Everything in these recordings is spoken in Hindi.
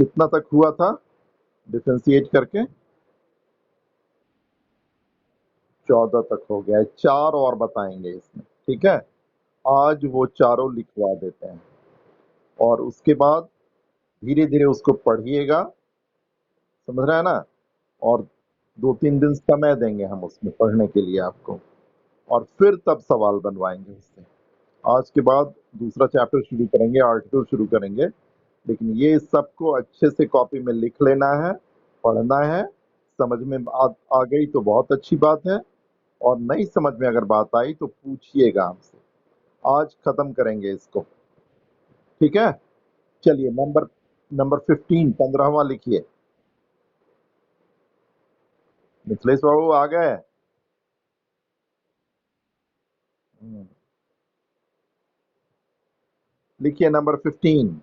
कितना तक हुआ था डिफरेंशिएट करके? 14 तक हो गया है। 4 और बताएंगे इसमें, ठीक है? आज वो चारों लिखवा देते हैं और उसके बाद धीरे धीरे उसको पढ़िएगा, समझ रहे हैं ना? और 2-3 दिन समय देंगे हम उसमें पढ़ने के लिए आपको, और फिर तब सवाल बनवाएंगे उससे। आज के बाद दूसरा चैप्टर शुरू करेंगे, आर्टिकल शुरू करेंगे, लेकिन ये सबको अच्छे से कॉपी में लिख लेना है, पढ़ना है। समझ में आ गई तो बहुत अच्छी बात है, और नहीं समझ में अगर बात आई तो पूछिएगा हमसे। आज खत्म करेंगे इसको, ठीक है? चलिए नंबर नंबर 15, 15वां लिखिए। मिथिलेश बाबू आ गए? लिखिए number 15।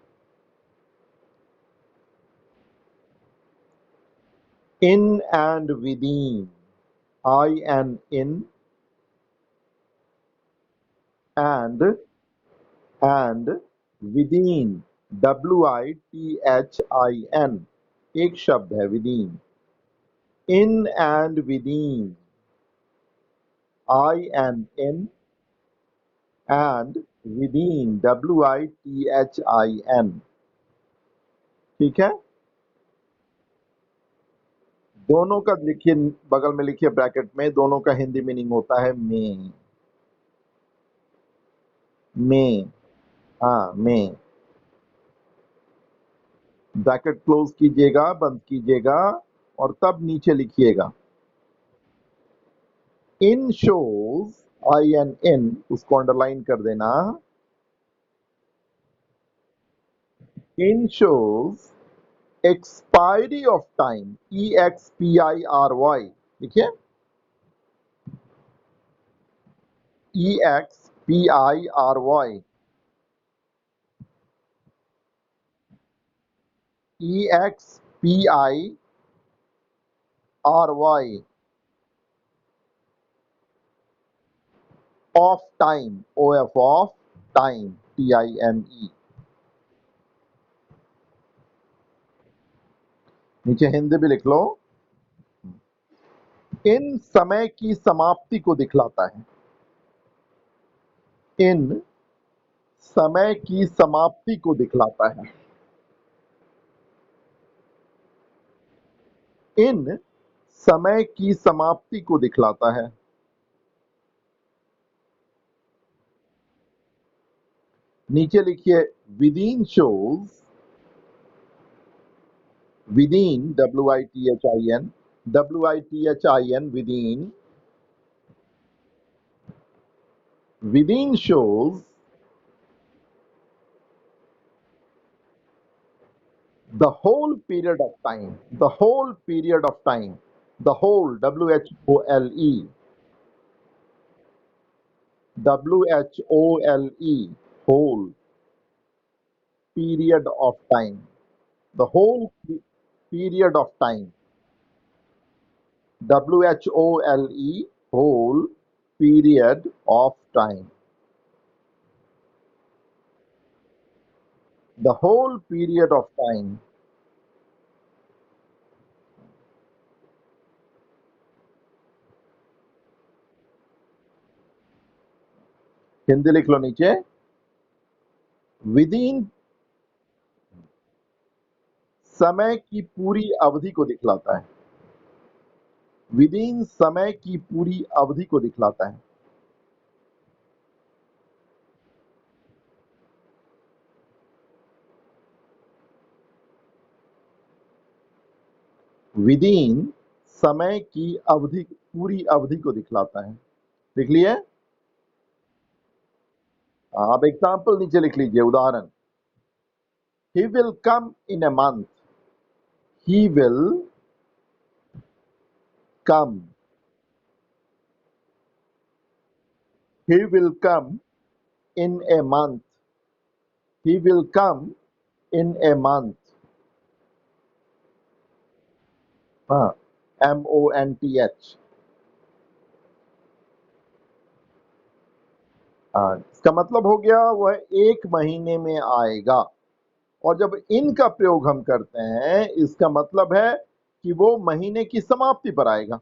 In and within, I and in, and within, WITHIN, एक शब्द है within। In and within, I and in, and within, WITHIN, ठीक है? दोनों का लिखिए, बगल में लिखिए ब्रैकेट में, दोनों का हिंदी मीनिंग होता है में। में, हाँ में। ब्रैकेट क्लोज कीजिएगा, बंद कीजिएगा, और तब नीचे लिखिएगा इन शोज, आई एन इन, उसको अंडरलाइन कर देना। In shows expiry of time, EXPIRY, देखिए EXPIRY, EXPIRY, of time, OF of time, TIME। नीचे हिंदी भी लिख लो। इन समय की समाप्ति को दिखलाता है। इन समय की समाप्ति को दिखलाता है। इन समय की समाप्ति को दिखलाता है। नीचे लिखिए within shows, within, WITHIN, WITHIN, within, within shows the whole period of time, the whole period of time, the whole, WHOLE, WHOLE, whole period of time, the whole period of time, WHOLE, whole period of time, the whole period of time। Hindi लिख लो नीचे। विदिन समय की पूरी अवधि को दिखलाता है। विदिन समय की पूरी अवधि को दिखलाता है। विदिन समय की अवधि, पूरी अवधि को दिखलाता है। लिख लिए? आप एग्जाम्पल नीचे लिख लीजिए, उदाहरण। He will come in A month, he will come, he will come in a month, he will come in a month, हाँ, MONTH। हाँ, इसका मतलब हो गया वह 1 महीने में आएगा। और जब इन का प्रयोग हम करते हैं, इसका मतलब है कि वो महीने की समाप्ति पर आएगा।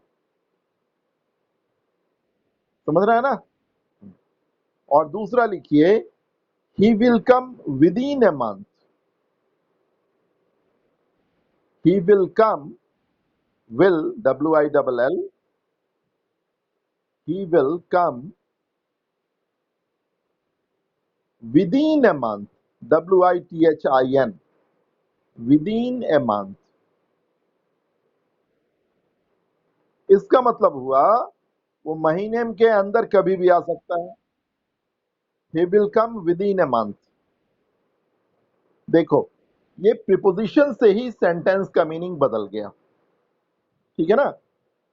समझ रहे हैं ना? और दूसरा लिखिए, he will come with in A month. He will come, will, WILL, he will come within a month, WITHIN, within a month। इसका मतलब हुआ वो महीने के अंदर कभी भी आ सकता है। he will come within a month। देखो, ये प्रीपोजिशन से ही सेंटेंस का मीनिंग बदल गया, ठीक है ना?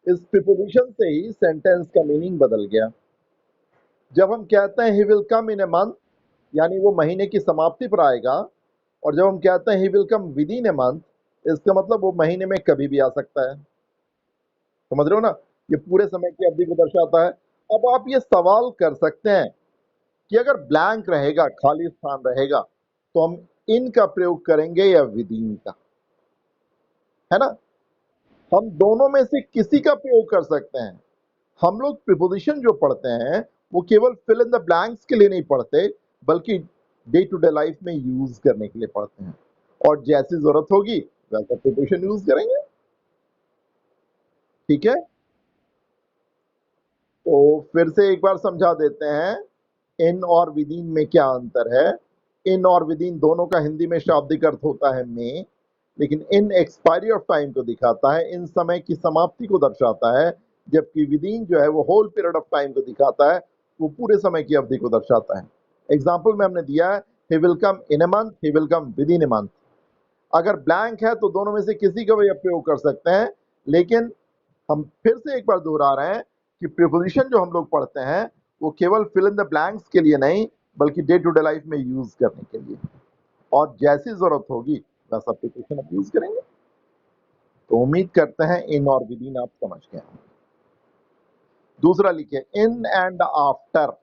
इस प्रीपोजिशन से ही सेंटेंस का मीनिंग बदल गया। जब हम कहते हैं he will come in a month, यानी वो महीने की समाप्ति पर आएगा, और जब हम कहते हैं he will come with in a month, इसका मतलब वो महीने में कभी भी आ सकता है। समझ रहे हो ना? ये पूरे समय की अवधि को दर्शाता है। अब आप ये सवाल कर सकते हैं कि अगर ब्लैंक रहेगा, खाली स्थान रहेगा, तो हम इन का प्रयोग करेंगे या विद इन का, है ना? हम दोनों में से किसी का प्रयोग कर सकते हैं। हम लोग प्रीपोजिशन जो पढ़ते हैं वो केवल फिल इन द ब्लैंक्स के लिए नहीं पढ़ते, बल्कि डे टू डे लाइफ में यूज करने के लिए पढ़ते हैं, और जैसी जरूरत होगी वैसा प्रीपोजिशन यूज करेंगे। ठीक है, तो फिर से एक बार समझा देते हैं इन और विदिन में क्या अंतर है। इन और विदिन दोनों का हिंदी में शाब्दिक अर्थ होता है में, लेकिन इन एक्सपायरी ऑफ टाइम को दिखाता है, इन समय की समाप्ति को दर्शाता है, जबकि विदिन जो है वो होल पीरियड ऑफ टाइम को दिखाता है, वो पूरे समय की अवधि को दर्शाता है। एग्जाम्पल में हमने दिया है, he will come in A month, he will come with in a month. अगर ब्लैंक है तो दोनों में से किसी का भी आप प्रयोग कर सकते हैं, लेकिन हम फिर से एक बार दोहरा रहे हैं कि प्रीपोजिशन जो हम लोग पढ़ते हैं वो केवल फिल इन द ब्लैंक्स के लिए नहीं, बल्कि डे टू डे लाइफ में यूज करने के लिए, और जैसी जरूरत होगी वैसा प्रीपोजिशन आप यूज करेंगे। तो उम्मीद करते हैं इन और विदिन आप समझ गए। दूसरा लिखिए, in and after.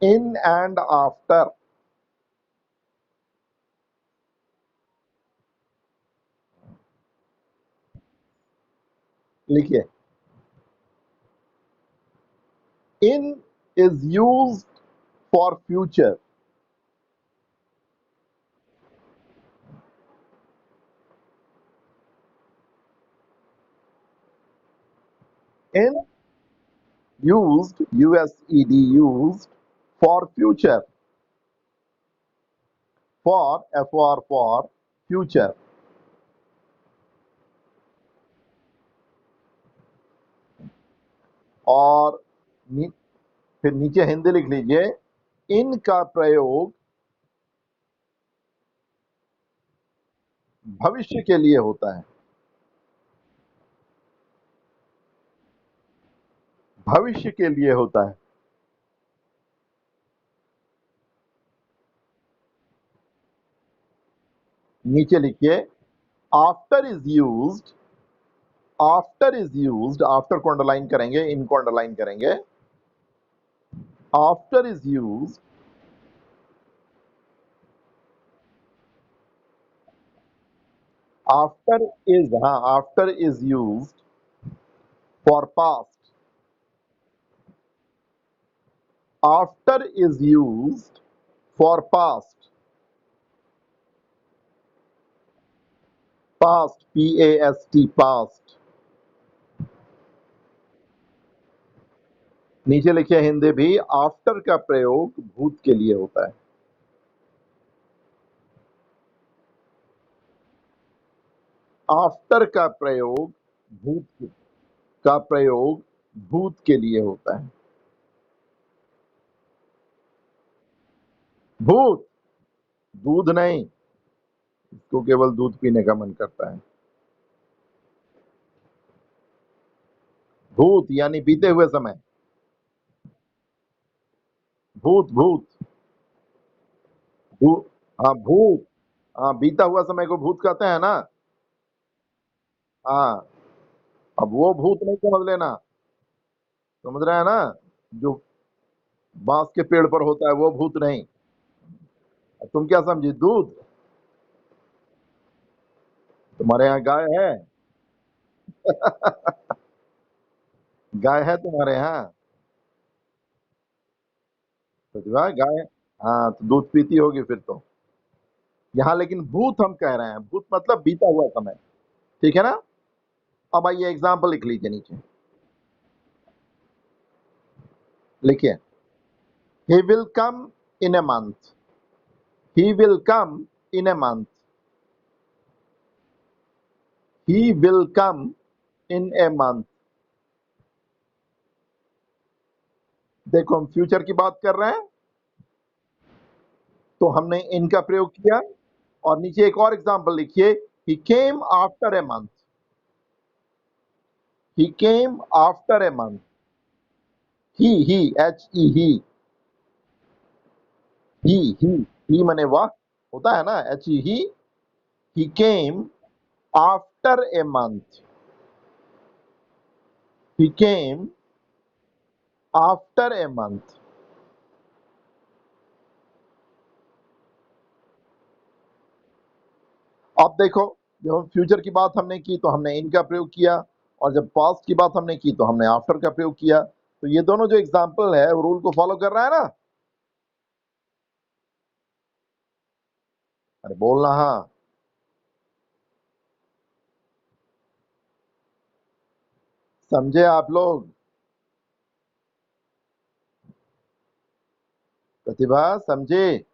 In and after लिखिए, in is used for future. In used, USED, used for future, for FOR, for future। और फिर नीचे हिंदी लिख लीजिए, इन का प्रयोग भविष्य के लिए होता है। भविष्य के लिए होता है। नीचे लिखिए, after is used. After is used, after को अंडरलाइन करेंगे, इन को अंडरलाइन करेंगे। After is used, after is, हाँ, after is used for past. After is used for past. Past, PAST, past. नीचे लिखिए हिंदी भी, आफ्टर का प्रयोग भूत के लिए होता है। आफ्टर का प्रयोग भूत का प्रयोग भूत के लिए होता है। भूत, दूध नहीं, इसको केवल दूध पीने का मन करता है। भूत यानी बीते हुए समय। भूत, भूत, भूत, हाँ भूत, हाँ बीता हुआ समय को भूत कहते हैं ना। हाँ, अब वो भूत नहीं समझ लेना, समझ रहा है ना, जो बांस के पेड़ पर होता है वो भूत नहीं। अब तुम क्या समझी, दूध? तुम्हारे यहाँ गाय है? गाय है तुम्हारे यहाँ? प्रतिभा गाय, हाँ तो दूध पीती होगी फिर तो। यहाँ लेकिन भूत हम कह रहे हैं, भूत मतलब बीता हुआ समय, ठीक है ना। अब आइए एग्जाम्पल लिख लीजिए नीचे, लिखिए, he will come in A month, he will come in A month, he will come in a month. देखो हम फ्यूचर की बात कर रहे हैं, तो हमने इन का प्रयोग किया, और नीचे एक और एग्जाम्पल लिखिए, he came after a month, he came after a month, he H E he मने वह, होता है ना, H E he came after a month, he came after a month. अब देखो, जब हम फ्यूचर की बात हमने की तो हमने इन का प्रयोग किया, और जब पास्ट की बात हमने की तो हमने आफ्टर का प्रयोग किया। तो ये दोनों जो एग्जाम्पल है वो रूल को फॉलो कर रहा है ना। अरे बोलना हाँ। समझे आप लोग? प्रतिभा समझे?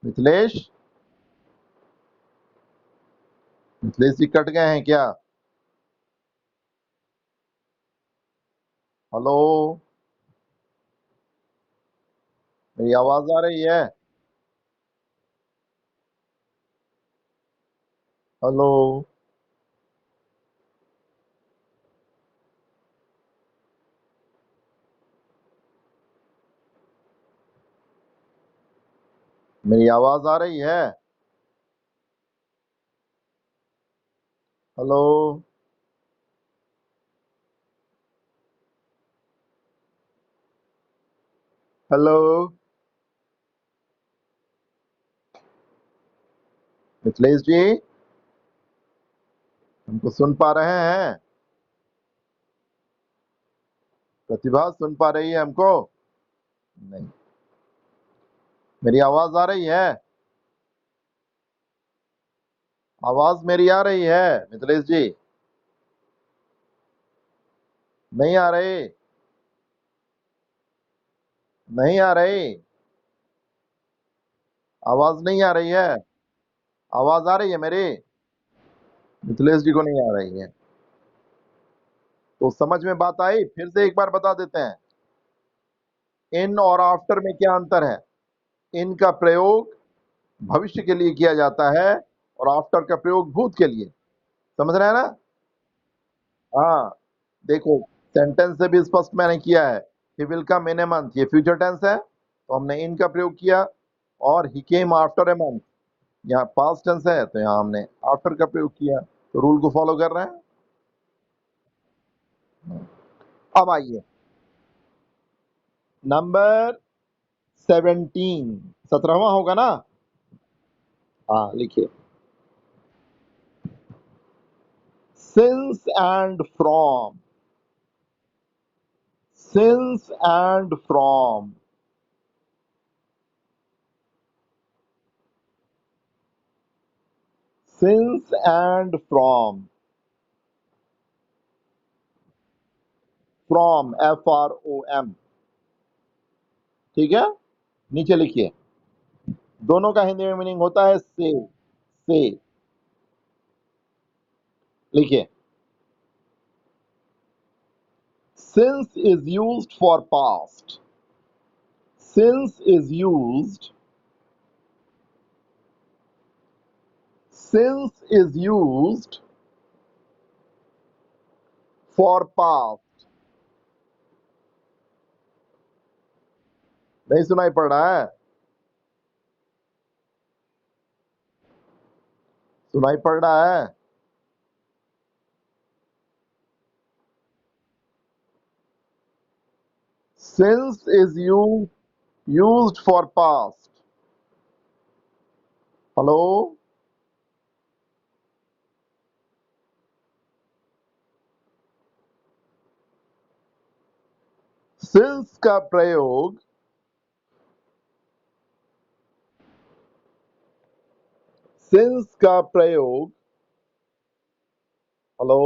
मिथिलेश, मिथिलेश जी कट गए हैं क्या? हेलो, मेरी आवाज आ रही है? हेलो, मेरी आवाज आ रही है? हेलो, हेलो, मिथिलेश जी, हमको सुन पा रहे हैं? प्रतिभा सुन पा रही है हमको? नहीं। मेरी आवाज आ रही है? आवाज मेरी आ रही है मिथिलेश जी? नहीं आ रही? नहीं आ रही? आवाज नहीं आ रही है? आवाज आ रही है मेरी? मिथिलेश जी को नहीं आ रही है? तो समझ में बात आई? फिर से एक बार बता देते हैं, इन और आफ्टर में क्या अंतर है। इन का प्रयोग भविष्य के लिए किया जाता है, और आफ्टर का प्रयोग भूत के लिए। समझ रहे हैं ना? हाँ, देखो, सेंटेंस से भी स्पष्ट मैंने किया है, he will come in a month, ये फ्यूचर टेंस है तो हमने इन का प्रयोग किया, और ही केम आफ्टर ए मंथ, यहाँ पास्ट टेंस है तो यहाँ हमने आफ्टर का प्रयोग किया। तो रूल को फॉलो कर रहे हैं। अब आइए नंबर 17, 17वां होगा ना? हाँ लिखिए, since and from, since and from, since and from, from FROM, ठीक है। नीचे लिखिए, दोनों का हिंदी में मीनिंग होता है से। लिखिए, since is used for past, since is used, since is used for past. नहीं सुनाई पड़ रहा है? सुनाई पड़ रहा है? Since is used for past. Hello? Since का प्रयोग since का प्रयोग हेलो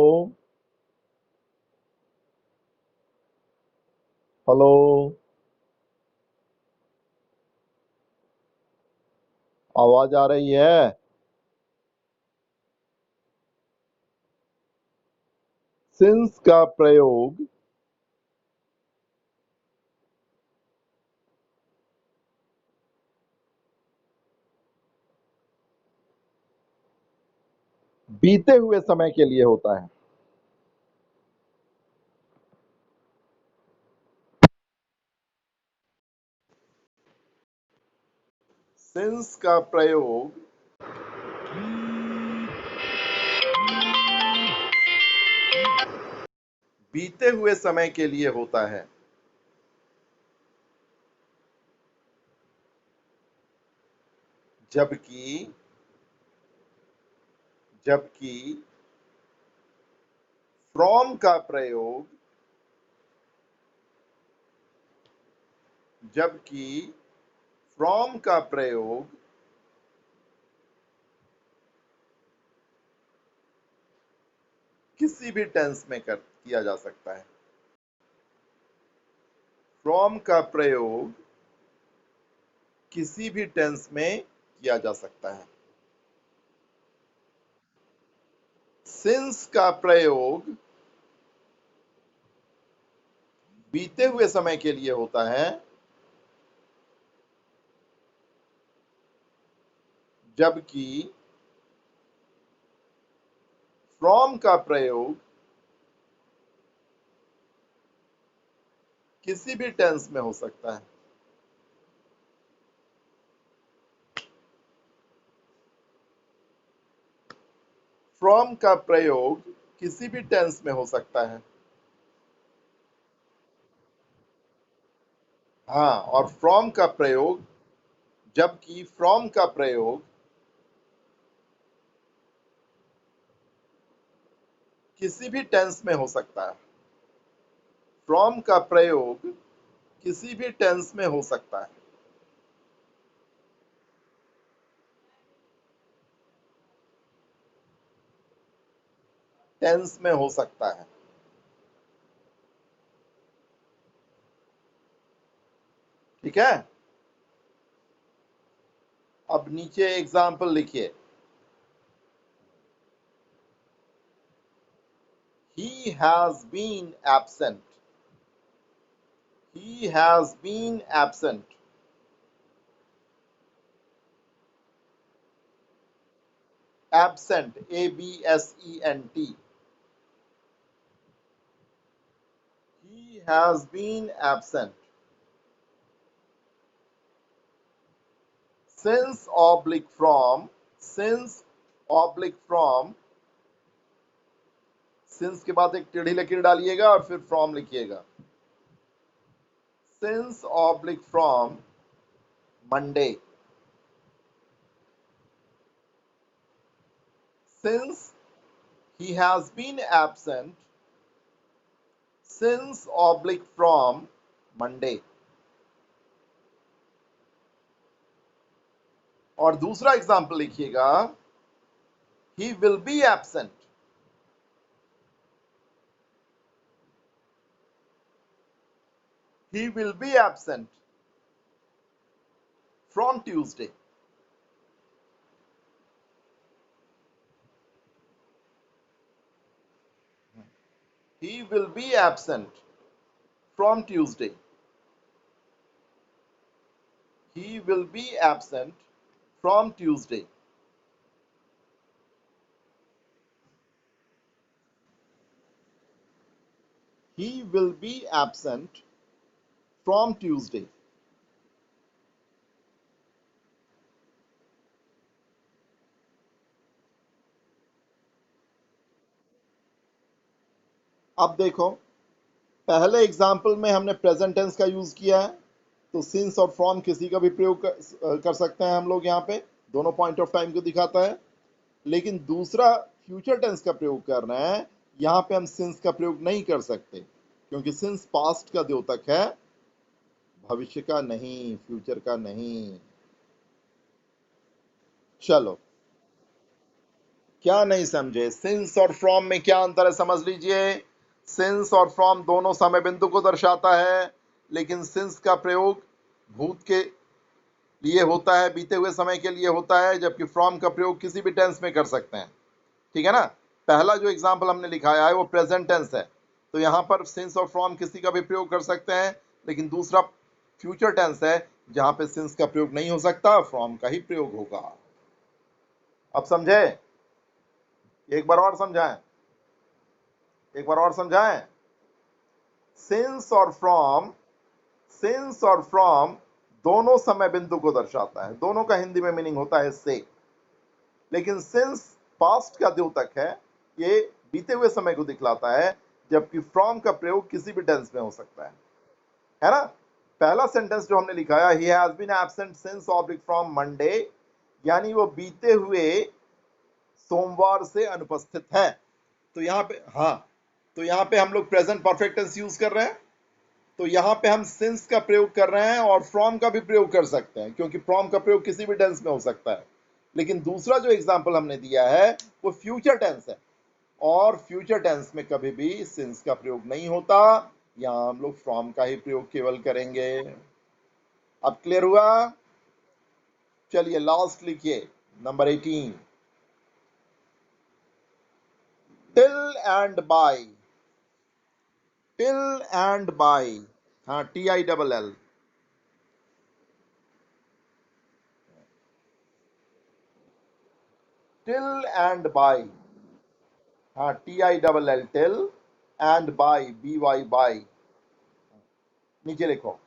हेलो आवाज आ रही है? since का प्रयोग बीते हुए समय के लिए होता है। since का प्रयोग बीते हुए समय के लिए होता है। जबकि जबकि from का प्रयोग जबकि from का प्रयोग किसी भी टेंस में किया जा सकता है। from का प्रयोग किसी भी टेंस में किया जा सकता है। since का प्रयोग बीते हुए समय के लिए होता है। जबकि from का प्रयोग किसी भी टेंस में हो सकता है। from का प्रयोग किसी भी टेंस में हो सकता है। हाँ, और from का प्रयोग जबकि from का प्रयोग किसी भी टेंस में हो सकता है। from का प्रयोग किसी भी टेंस में हो सकता है। टेंस में हो सकता है। ठीक है, अब नीचे एग्जाम्पल लिखिए। He has been absent. He has been absent. Absent, A-B-S-E-N-T. He has been absent. Since oblique from, since oblique from, since के बाद एक टेढ़ी लकीर डालिएगा और फिर from लिखिएगा। Since oblique from Monday. Since he has been absent since oblique from Monday. और दूसरा एग्जाम्पल लिखिएगा, he will be absent. He will be absent from Tuesday. He will be absent from Tuesday. He will be absent from Tuesday. He will be absent from Tuesday. अब देखो, पहले एग्जाम्पल में हमने प्रेजेंट टेंस का यूज किया है, तो सिंस और फ्रॉम किसी का भी प्रयोग कर सकते हैं हम लोग यहाँ पे, दोनों पॉइंट ऑफ टाइम को दिखाता है। लेकिन दूसरा फ्यूचर टेंस का प्रयोग कर रहे हैं, यहाँ पे हम सिंस का प्रयोग नहीं कर सकते, क्योंकि सिंस पास्ट का द्योतक है, भविष्य का नहीं, फ्यूचर का नहीं। चलो, क्या नहीं समझे? सिंस और फ्रॉम में क्या अंतर है समझ लीजिए। सिंस और फ्रॉम दोनों समय बिंदु को दर्शाता है, लेकिन सिंस का प्रयोग भूत के लिए होता है, बीते हुए समय के लिए होता है, जबकि फ्रॉम का प्रयोग किसी भी टेंस में कर सकते हैं। ठीक है ना? पहला जो एग्जाम्पल हमने लिखाया है वो प्रेजेंट टेंस है, तो यहाँ पर सिंस और फ्रॉम किसी का भी प्रयोग कर सकते हैं, लेकिन दूसरा फ्यूचर टेंस है जहां पे सिंस का प्रयोग नहीं हो सकता, फ्रॉम का ही प्रयोग होगा। अब समझे? एक बार और समझाएं, एक बार और समझाएं। सिंस और फ्रॉम दोनों समय बिंदु को दर्शाता है, दोनों का हिंदी में मीनिंग होता है से। लेकिन सिंस पास्ट का द्योतक है, ये बीते हुए समय को दिखलाता है, जबकि फ्रॉम का प्रयोग किसी भी टेंस में हो सकता है ना? पहला सेंटेंस जो हमने लिखा है, he has been absent since oblique from Monday, यानी वो बीते हुए सोमवार से अनुपस्थित है। तो यहाँ पे, हाँ, तो यहाँ पे हम लोग प्रेजेंट परफेक्ट टेंस यूज कर रहे हैं, तो यहाँ पे हम सिंस का प्रयोग कर रहे हैं और फ्रॉम का भी प्रयोग कर सकते हैं, क्योंकि फ्रॉम का प्रयोग किसी भी टेंस में हो सकता है। लेकिन दूसरा जो एग्जाम्पल हमने दिया है वो फ्यूचर टेंस है, और फ्यूचर टेंस में कभी भी सिंस का प्रयोग नहीं होता, यहाँ हम लोग फ्रॉम का ही प्रयोग केवल करेंगे। अब क्लियर हुआ? चलिए लास्ट लिखिए, number 18, till and by. Till and by, हाँ, TILL। टिल एंड बाय, हाँ, TILL, till and by, BY, नीचे लिखो।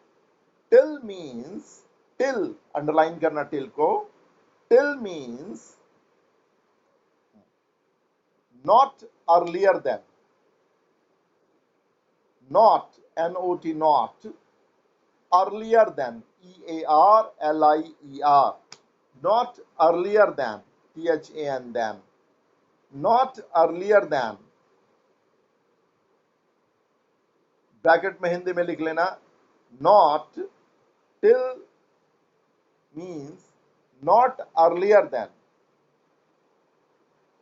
टिल मीन्स, टिल अंडरलाइन करना टिल को, till means not earlier than, not, NOT, not, earlier than, EARLIER, not earlier than, THAN, than, not earlier than, bracket में हिंदी में लिख लेना, not, till means not earlier than,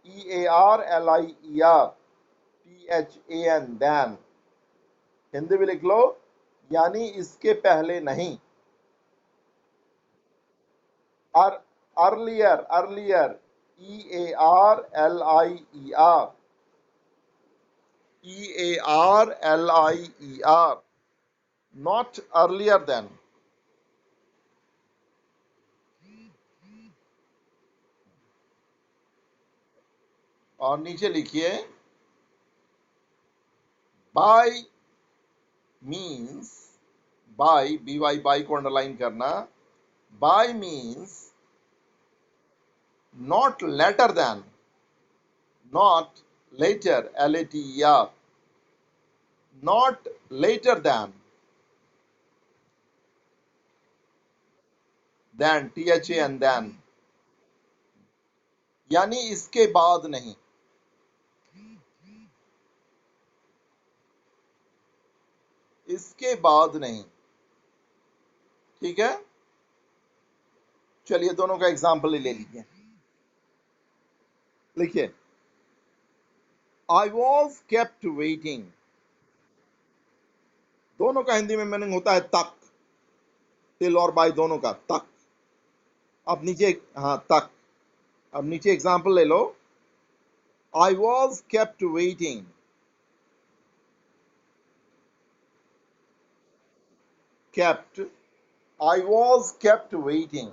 EARLIER, THAN, than, Hindi में लिख लो, यानी इसके पहले नहीं। earlier, earlier, EARLIER, EARLIER, not earlier than। और नीचे लिखिए, बाय मीन्स, बाय, BY को अंडरलाइन करना, bye means not later than, not later, LATER, not later than, THAN, than, यानी इसके बाद नहीं, इसके बाद नहीं। ठीक है? चलिए दोनों का एग्जाम्पल ले लीजिए। लिखिए, I was kept waiting, दोनों का हिंदी में मीनिंग होता है तक, टिल और बाय दोनों का तक। अब नीचे, हाँ, तक। अब नीचे एग्जाम्पल ले लो, I was kept waiting, kept, I was kept waiting,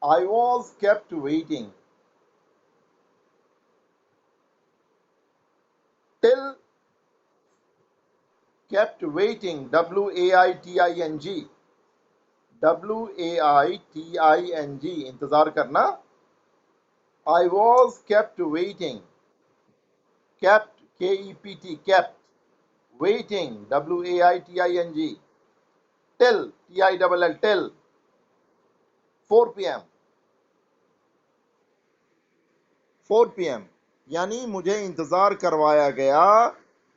I was kept waiting, till, kept waiting, WAITING, WAITING, इंतजार करना, I was kept waiting. Kept, K-E-P-T, kept. Waiting, W-A-I-T-I-N-G. Till, T-I-L-L, till 4 p.m. 4 p.m. यानी मुझे इंतजार करवाया गया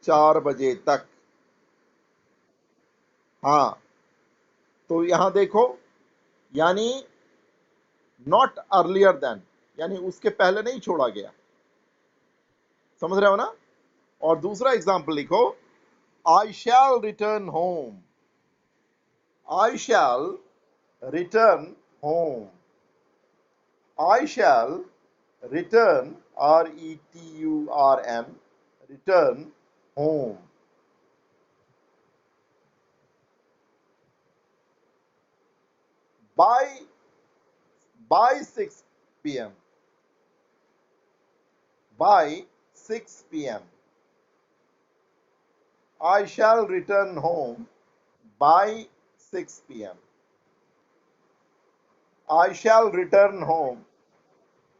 4 बजे तक। हाँ, तो यहां देखो, यानी नॉट अर्लियर देन, यानी उसके पहले नहीं छोड़ा गया। समझ रहे हो ना? और दूसरा एग्जाम्पल लिखो, I shall return home. I shall return home. I shall return, R-E-T-U-R-N, return home by 6 p.m. by 6 p.m. I shall return home by 6 p.m. I shall return home,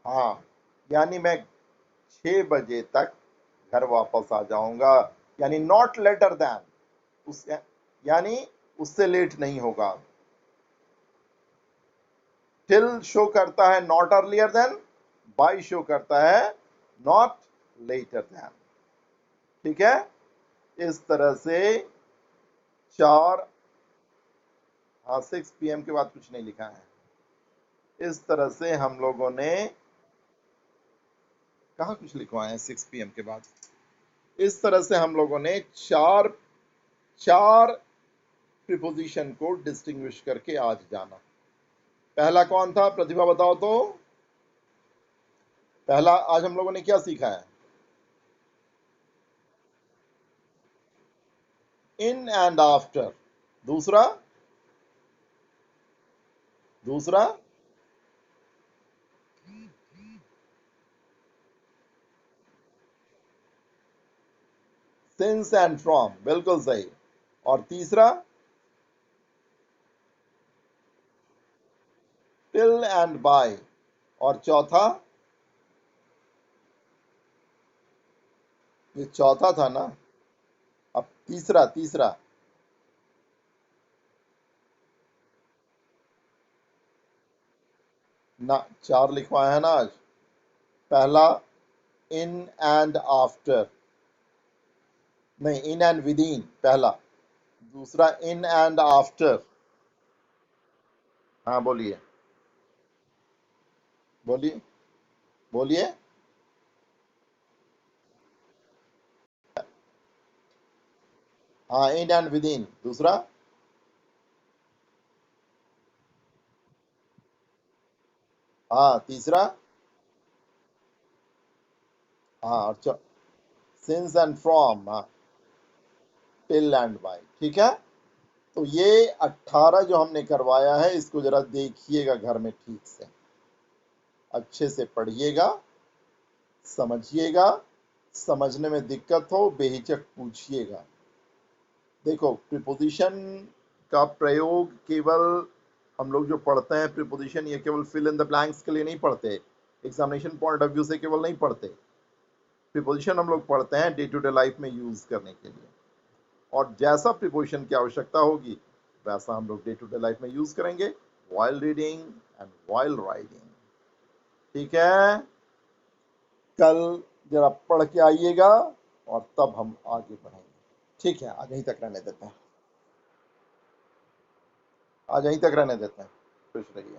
हाँ, यानी मैं 6 बजे तक घर वापस आ जाऊंगा, यानी नॉट लेटर देन, उस यानी उससे लेट नहीं होगा। टिल शो करता है not earlier than, by show करता है नॉट लेटर देन। ठीक है, इस तरह से 4, हाँ 6 p.m. के बाद कुछ नहीं लिखा है। इस तरह से हम लोगों ने कहाँ कुछ लिखवाए हैं 6 p.m. के बाद। इस तरह से हम लोगों ने चार प्रीपोजिशन को डिस्टिंग्विश करके आज जाना। पहला कौन था, प्रतिभा बताओ तो? पहला आज हम लोगों ने क्या सीखा है? इन एंड आफ्टर। दूसरा दूसरा सिंस एंड फ्रॉम, बिल्कुल सही। और तीसरा टिल एंड बाय। और चौथा, ये चौथा था ना, अब तीसरा तीसरा ना, 4 लिखवाया है ना आज। पहला इन एंड आफ्टर, नहीं इन एंड विद इन पहला। दूसरा इन एंड आफ्टर। हाँ बोलिए, बोलिए, बोलिए। हाँ इन एंड विद इन। दूसरा, हाँ तीसरा, हाँ और सिंस एंड फ्रॉम, हाँ टिल एंड बाय। ठीक है, तो ये 18 जो हमने करवाया है, इसको जरा देखिएगा घर में ठीक से, अच्छे से पढ़िएगा, समझिएगा। समझने में दिक्कत हो बेहिचक पूछिएगा। देखो, प्रीपोजिशन का प्रयोग केवल हम लोग जो पढ़ते हैं प्रीपोजिशन, ये केवल फिल इन द ब्लैंक्स के लिए नहीं पढ़ते, एग्जामिनेशन पॉइंट ऑफ व्यू से केवल नहीं पढ़ते। प्रीपोजिशन हम लोग पढ़ते हैं डे टू डे लाइफ में यूज करने के लिए, और जैसा प्रीपोजिशन की आवश्यकता होगी वैसा हम लोग डे टू डे लाइफ में यूज करेंगे, while reading and while writing. ठीक है, कल जरा पढ़ के आइएगा और तब हम आगे बढ़ेंगे। ठीक है, आज यहीं तक रहने देते हैं, आज यहीं तक रहने देते हैं। खुश रहिए।